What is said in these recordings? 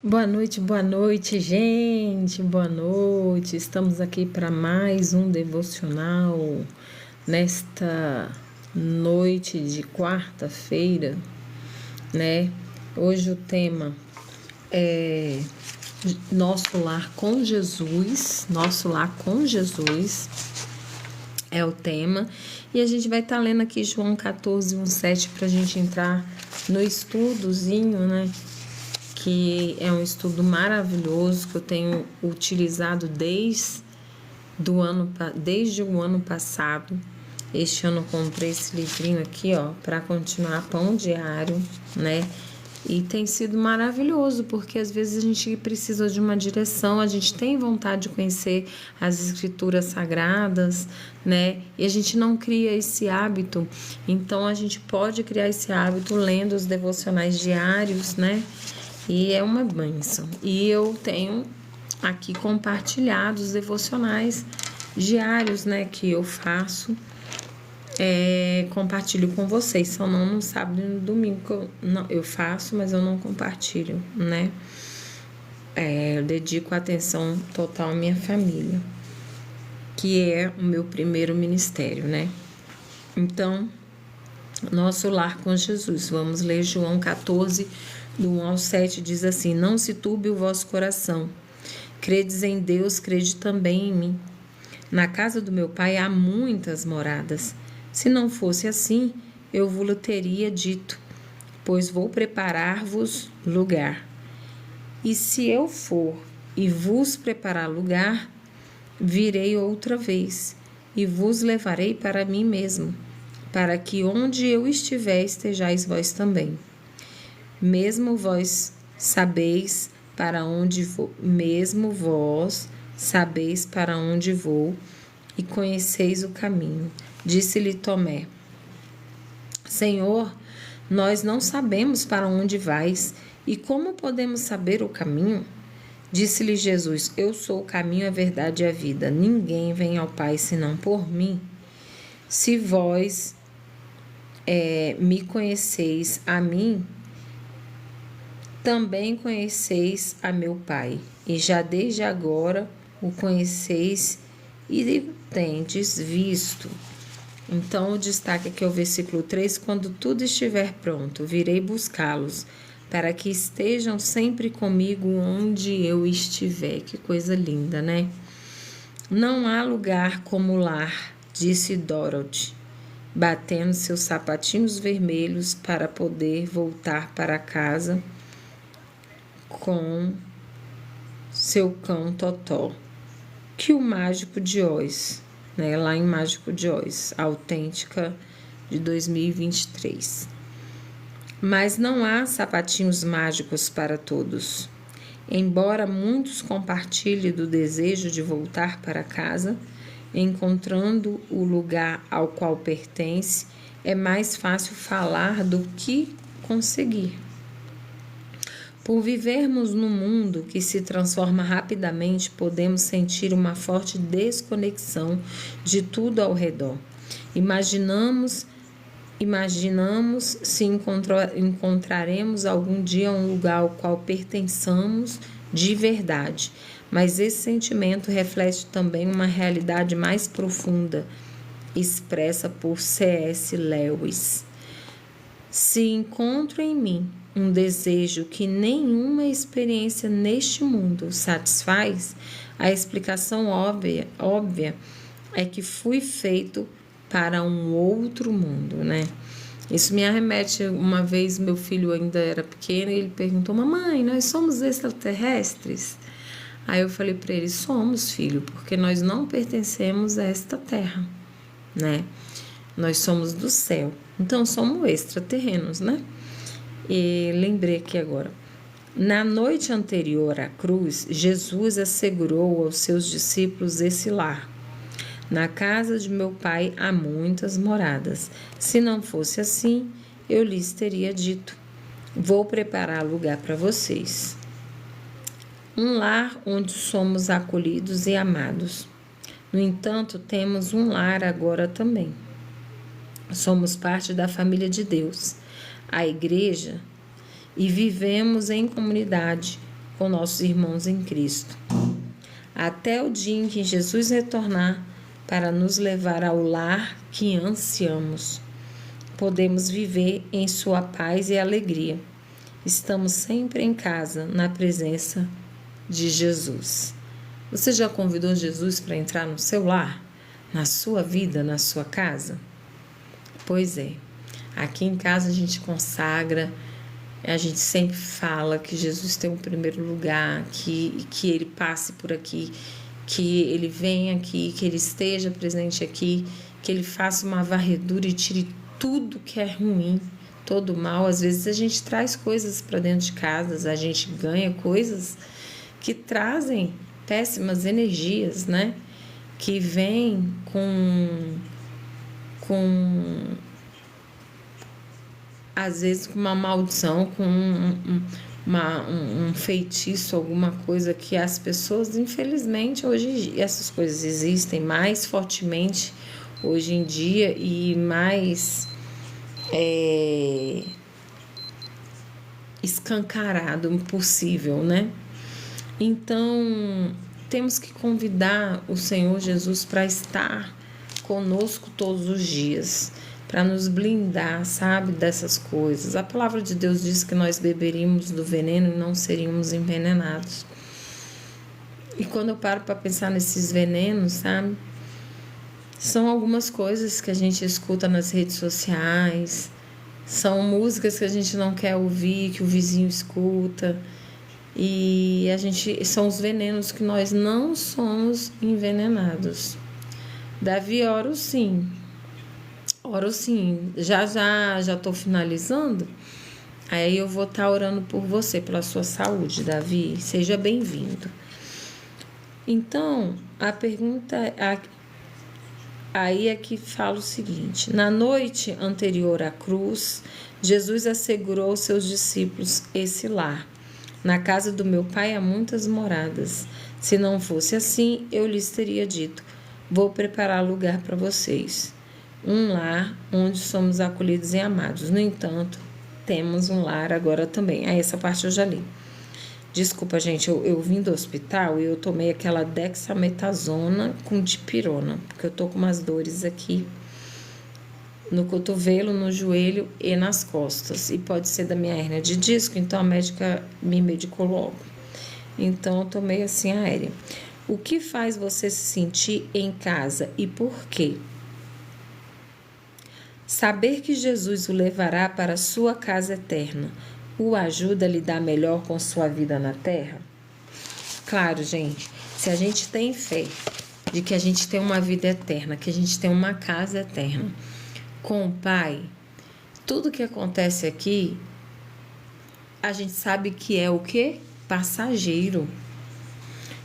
Boa noite, gente. Boa noite. Estamos aqui para mais um devocional nesta noite de quarta-feira, né? Hoje o tema é Nosso Lar com Jesus. Nosso Lar com Jesus é o tema. E a gente vai estar lendo aqui João 14, 1:7 para a gente entrar no estudozinho, né? Que é um estudo maravilhoso que eu tenho utilizado desde o ano passado. Este ano eu comprei esse livrinho aqui, ó, para continuar Pão Diário, né? E tem sido maravilhoso, porque às vezes a gente precisa de uma direção, a gente tem vontade de conhecer as escrituras sagradas, né? E a gente não cria esse hábito. Então a gente pode criar esse hábito lendo os devocionais diários, né? E é uma bênção. E eu tenho aqui compartilhado os devocionais diários, né, que eu faço. Compartilho com vocês. Só não no sábado e no domingo que eu faço, mas eu não compartilho, né? Eu dedico atenção total à minha família, que é o meu primeiro ministério, né? Então, Nosso Lar com Jesus. Vamos ler João 14, do 1 ao 7, diz assim: Não se turbe o vosso coração. Credes em Deus, crede também em mim. Na casa do meu pai há muitas moradas. Se não fosse assim, eu vos teria dito, pois vou preparar-vos lugar. E se eu for e vos preparar lugar, virei outra vez e vos levarei para mim mesmo, para que onde eu estiver estejais vós também. Mesmo vós sabeis para onde vou, e conheceis o caminho. Disse-lhe Tomé: Senhor, nós não sabemos para onde vais, e como podemos saber o caminho? Disse-lhe Jesus: Eu sou o caminho, a verdade e a vida. Ninguém vem ao Pai senão por mim. Se vós me conheceis a mim, também conheceis a meu Pai, e já desde agora o conheceis e o tendes visto. Então, o destaque aqui é o versículo 3: Quando tudo estiver pronto, virei buscá-los, para que estejam sempre comigo onde eu estiver. Que coisa linda, né? Não há lugar como o lar, disse Dorothy, batendo seus sapatinhos vermelhos para poder voltar para casa com seu cão Totó. Que o Mágico de Oz, né? Lá em Mágico de Oz, autêntica de 2023. Mas não há sapatinhos mágicos para todos. Embora muitos compartilhem do desejo de voltar para casa, encontrando o lugar ao qual pertence, é mais fácil falar do que conseguir. Por vivermos num mundo que se transforma rapidamente, podemos sentir uma forte desconexão de tudo ao redor. Imaginamos se encontraremos algum dia um lugar ao qual pertençamos de verdade, mas esse sentimento reflete também uma realidade mais profunda, expressa por C.S. Lewis. Se encontro em mim um desejo que nenhuma experiência neste mundo satisfaz, a explicação óbvia é que fui feito para um outro mundo, né? Isso me arremete, uma vez meu filho ainda era pequeno e ele perguntou: Mamãe, nós somos extraterrestres? Aí eu falei para ele: Somos, filho, porque nós não pertencemos a esta terra, né? Nós somos do céu, então somos extraterrenos, né? E lembrei aqui agora. Na noite anterior à cruz, Jesus assegurou aos seus discípulos esse lar. Na casa de meu pai há muitas moradas. Se não fosse assim, eu lhes teria dito: Vou preparar lugar para vocês. Um lar onde somos acolhidos e amados. No entanto, temos um lar agora também. Somos parte da família de Deus, a igreja, e vivemos em comunidade com nossos irmãos em Cristo, até o dia em que Jesus retornar para nos levar ao lar que ansiamos. Podemos viver em sua paz e alegria. Estamos sempre em casa, na presença de Jesus. Você já convidou Jesus para entrar no seu lar, na sua vida, na sua casa? Pois é, aqui em casa a gente consagra, a gente sempre fala que Jesus tem um primeiro lugar, que Ele passe por aqui, que Ele venha aqui, que Ele esteja presente aqui, que Ele faça uma varredura e tire tudo que é ruim, todo mal. Às vezes a gente traz coisas para dentro de casa, a gente ganha coisas que trazem péssimas energias, né? Que vêm com às vezes com uma maldição, com um feitiço, alguma coisa que as pessoas, infelizmente, hoje essas coisas existem mais fortemente hoje em dia e mais escancarado possível, né? Então, temos que convidar o Senhor Jesus para estar conosco todos os dias, para nos blindar, sabe, dessas coisas. A palavra de Deus diz que nós beberíamos do veneno e não seríamos envenenados. E quando eu paro para pensar nesses venenos, sabe, são algumas coisas que a gente escuta nas redes sociais, são músicas que a gente não quer ouvir, que o vizinho escuta, e são os venenos que nós não somos envenenados. Davi, oro sim, já estou finalizando, aí eu vou estar orando por você, pela sua saúde, Davi, seja bem-vindo. Então, a pergunta aí é que fala o seguinte: na noite anterior à cruz, Jesus assegurou aos seus discípulos esse lar. Na casa do meu pai há muitas moradas. Se não fosse assim, eu lhes teria dito: vou preparar lugar para vocês. Um lar onde somos acolhidos e amados. No entanto, temos um lar agora também. Essa parte eu já li. Desculpa, gente, eu vim do hospital e eu tomei aquela dexametasona com dipirona, porque eu tô com umas dores aqui no cotovelo, no joelho e nas costas. E pode ser da minha hérnia de disco, então a médica me medicou logo. Então eu tô meio assim aérea. O que faz você se sentir em casa e por quê? Saber que Jesus o levará para a sua casa eterna o ajuda a lidar melhor com sua vida na terra? Claro, gente, se a gente tem fé de que a gente tem uma vida eterna, que a gente tem uma casa eterna com o Pai, tudo que acontece aqui, a gente sabe que é o quê? Passageiro.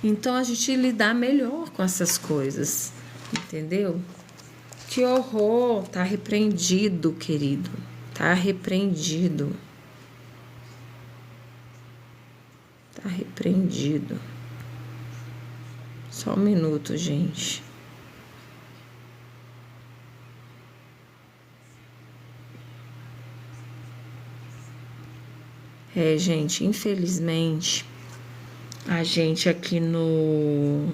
Então, a gente lidar melhor com essas coisas, entendeu? Que horror! Tá repreendido, querido. Tá repreendido. Tá repreendido. Só um minuto, gente. Gente, infelizmente, a gente aqui no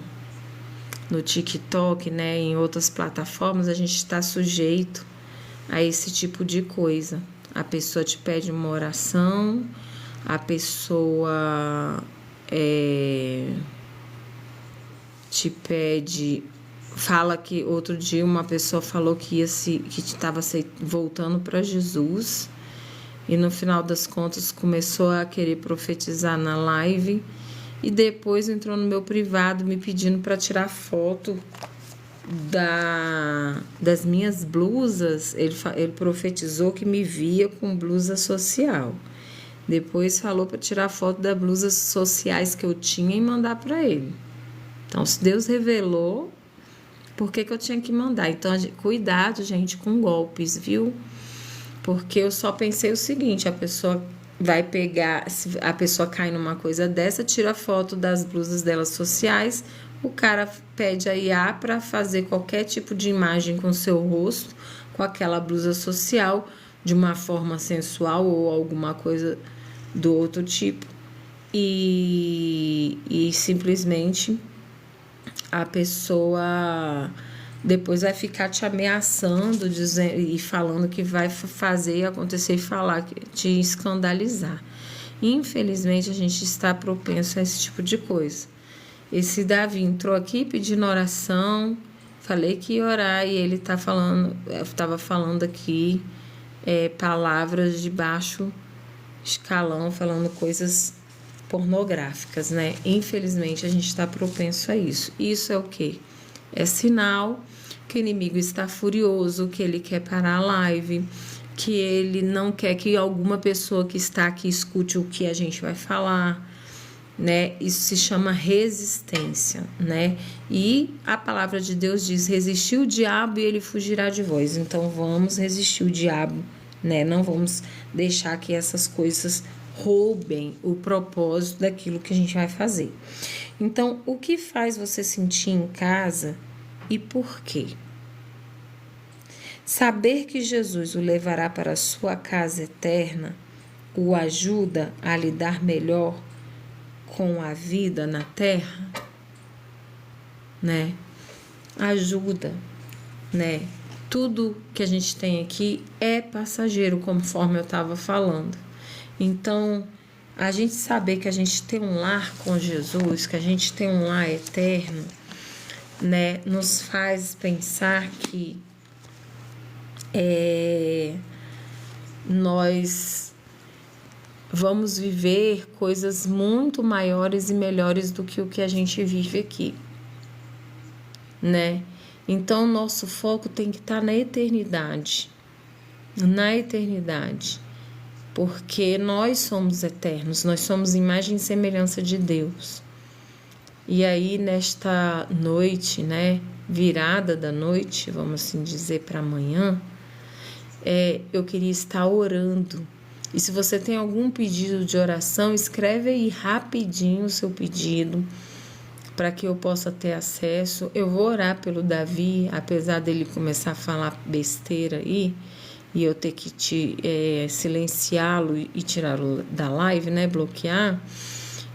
TikTok, né, em outras plataformas, a gente está sujeito a esse tipo de coisa. A pessoa te pede uma oração, a pessoa te pede, fala que outro dia uma pessoa falou que estava voltando para Jesus e no final das contas começou a querer profetizar na live e depois entrou no meu privado me pedindo para tirar foto das minhas blusas. Ele profetizou que me via com blusa social. Depois falou para tirar foto das blusas sociais que eu tinha e mandar para ele. Então, se Deus revelou, por que eu tinha que mandar? Então, cuidado, gente, com golpes, viu? Porque eu só pensei o seguinte: a pessoa vai pegar, se a pessoa cai numa coisa dessa, tira foto das blusas dela sociais, o cara pede a IA para fazer qualquer tipo de imagem com seu rosto, com aquela blusa social, de uma forma sensual ou alguma coisa do outro tipo. E e simplesmente a pessoa depois vai ficar te ameaçando, dizendo e falando que vai fazer acontecer e falar, te escandalizar. Infelizmente, a gente está propenso a esse tipo de coisa. Esse Davi entrou aqui pedindo oração, falei que ia orar e ele estava falando aqui palavras de baixo escalão, falando coisas pornográficas, né? Infelizmente, a gente está propenso a isso. Isso é o quê? É sinal que o inimigo está furioso, que ele quer parar a live, que ele não quer que alguma pessoa que está aqui escute o que a gente vai falar, né? Isso se chama resistência, né? E a palavra de Deus diz: resistir o diabo e ele fugirá de vós. Então vamos resistir o diabo, né? Não vamos deixar que essas coisas roubem o propósito daquilo que a gente vai fazer. Então, o que faz você sentir em casa e por quê? Saber que Jesus o levará para a sua casa eterna o ajuda a lidar melhor com a vida na terra, né? Ajuda, né? Tudo que a gente tem aqui é passageiro, conforme eu estava falando. Então, a gente saber que a gente tem um lar com Jesus, que a gente tem um lar eterno, né? Nos faz pensar que nós vamos viver coisas muito maiores e melhores do que o que a gente vive aqui, né? Então, nosso foco tem que estar na eternidade, porque nós somos eternos, nós somos imagem e semelhança de Deus. E aí, nesta noite, né, virada da noite, vamos assim dizer, para amanhã, eu queria estar orando. E se você tem algum pedido de oração, escreve aí rapidinho o seu pedido para que eu possa ter acesso. Eu vou orar pelo Davi, apesar dele começar a falar besteira aí e eu ter que silenciá-lo e tirá-lo da live, né, bloquear.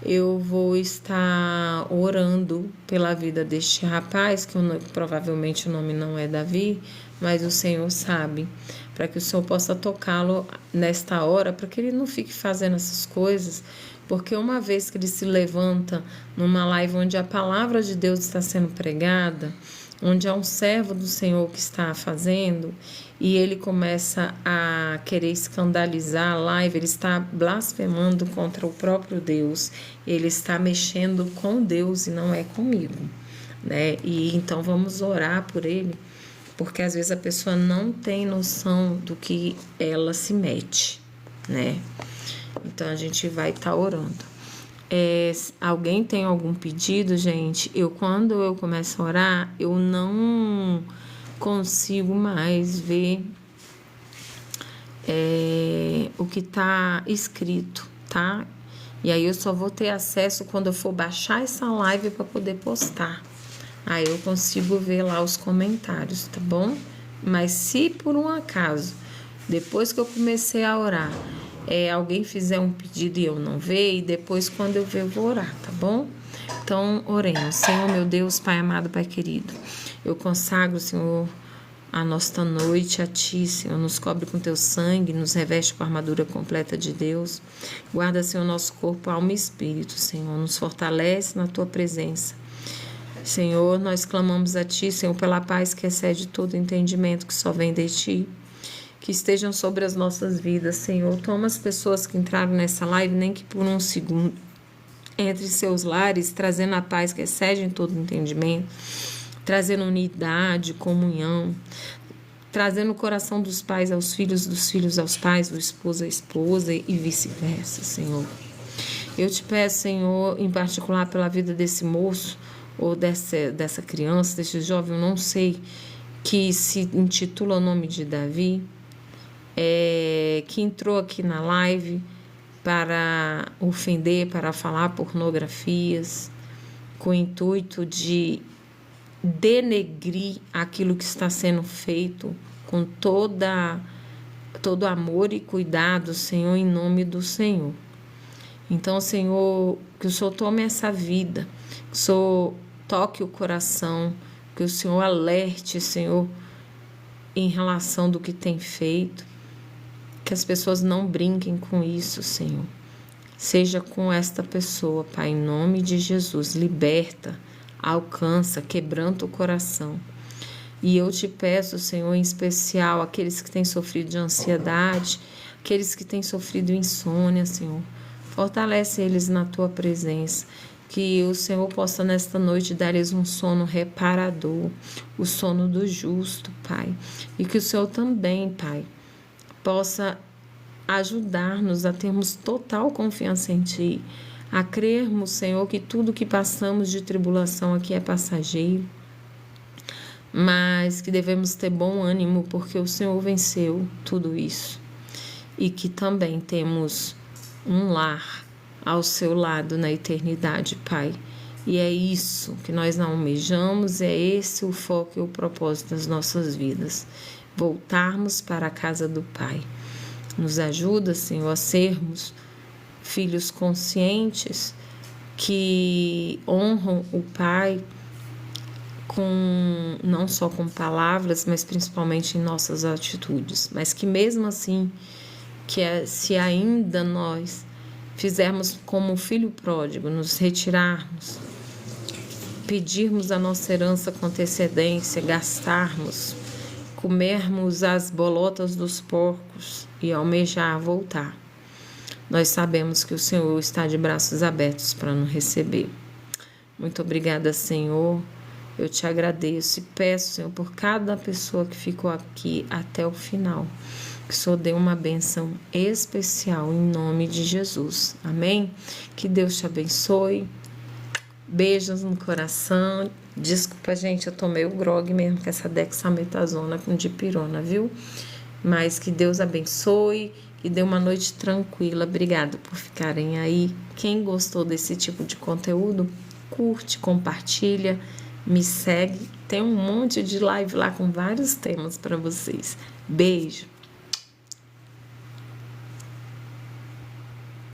Eu vou estar orando pela vida deste rapaz, que provavelmente o nome não é Davi, mas o Senhor sabe, para que o Senhor possa tocá-lo nesta hora, para que ele não fique fazendo essas coisas, porque uma vez que ele se levanta numa live onde a palavra de Deus está sendo pregada, onde há um servo do Senhor que está fazendo, e ele começa a querer escandalizar a live, ele está blasfemando contra o próprio Deus, ele está mexendo com Deus e não é comigo, né? E então vamos orar por ele, porque às vezes a pessoa não tem noção do que ela se mete, né? Então a gente vai estar orando. Alguém tem algum pedido, gente? Quando eu começo a orar, eu não consigo mais ver o que está escrito, tá? E aí eu só vou ter acesso quando eu for baixar essa live para poder postar. Aí eu consigo ver lá os comentários, tá bom? Mas se por um acaso, depois que eu comecei a orar, alguém fizer um pedido e eu não ver, e depois quando eu ver eu vou orar, tá bom? Então, oremos. Senhor, meu Deus, Pai amado, Pai querido, eu consagro, Senhor, a nossa noite a Ti, Senhor, nos cobre com Teu sangue, nos reveste com a armadura completa de Deus. Guarda, Senhor, nosso corpo, alma e espírito, Senhor, nos fortalece na Tua presença. Senhor, nós clamamos a Ti, Senhor, pela paz que excede todo entendimento que só vem de Ti. Que estejam sobre as nossas vidas, Senhor. Toma as pessoas que entraram nessa live, nem que por um segundo, entre seus lares, trazendo a paz que excede em todo entendimento, trazendo unidade, comunhão, trazendo o coração dos pais aos filhos, dos filhos aos pais, do esposo à esposa e vice-versa, Senhor. Eu te peço, Senhor, em particular pela vida desse moço ou dessa criança, desse jovem, eu não sei, que se intitula o nome de Davi, que entrou aqui na live para ofender, para falar pornografias, com o intuito de denegrir aquilo que está sendo feito com todo amor e cuidado, Senhor, em nome do Senhor. Então, Senhor, Que o Senhor tome essa vida, que o Senhor toque o coração, que o Senhor alerte, Senhor, em relação do que tem feito, que as pessoas não brinquem com isso, Senhor. Seja com esta pessoa, Pai, em nome de Jesus, liberta, alcança, quebranta o coração. E eu te peço, Senhor, em especial, aqueles que têm sofrido de ansiedade, aqueles que têm sofrido insônia, Senhor, fortalece eles na tua presença. Que o Senhor possa nesta noite dar-lhes um sono reparador, o sono do justo, Pai. E que o Senhor também, Pai, possa ajudar-nos a termos total confiança em Ti, a crermos, Senhor, que tudo que passamos de tribulação aqui é passageiro, mas que devemos ter bom ânimo porque o Senhor venceu tudo isso. E que também temos um lar ao seu lado na eternidade, Pai. E é isso que nós almejamos, é esse o foco e o propósito das nossas vidas. Voltarmos para a casa do Pai. Nos ajuda, Senhor, a sermos filhos conscientes que honram o Pai não só com palavras, mas principalmente em nossas atitudes. Mas que mesmo assim, se ainda nós fizermos como o filho pródigo, nos retirarmos, pedirmos a nossa herança com antecedência, gastarmos, comermos as bolotas dos porcos e almejar voltar, nós sabemos que o Senhor está de braços abertos para nos receber. Muito obrigada, Senhor. Eu te agradeço e peço, Senhor, por cada pessoa que ficou aqui até o final. Que o Senhor dê uma bênção especial em nome de Jesus. Amém? Que Deus te abençoe. Beijos no coração. Desculpa, gente, eu tomei o grog mesmo com essa dexametasona com dipirona, viu? Mas que Deus abençoe e dê uma noite tranquila. Obrigada por ficarem aí. Quem gostou desse tipo de conteúdo, curte, compartilha, me segue. Tem um monte de live lá com vários temas para vocês. Beijo!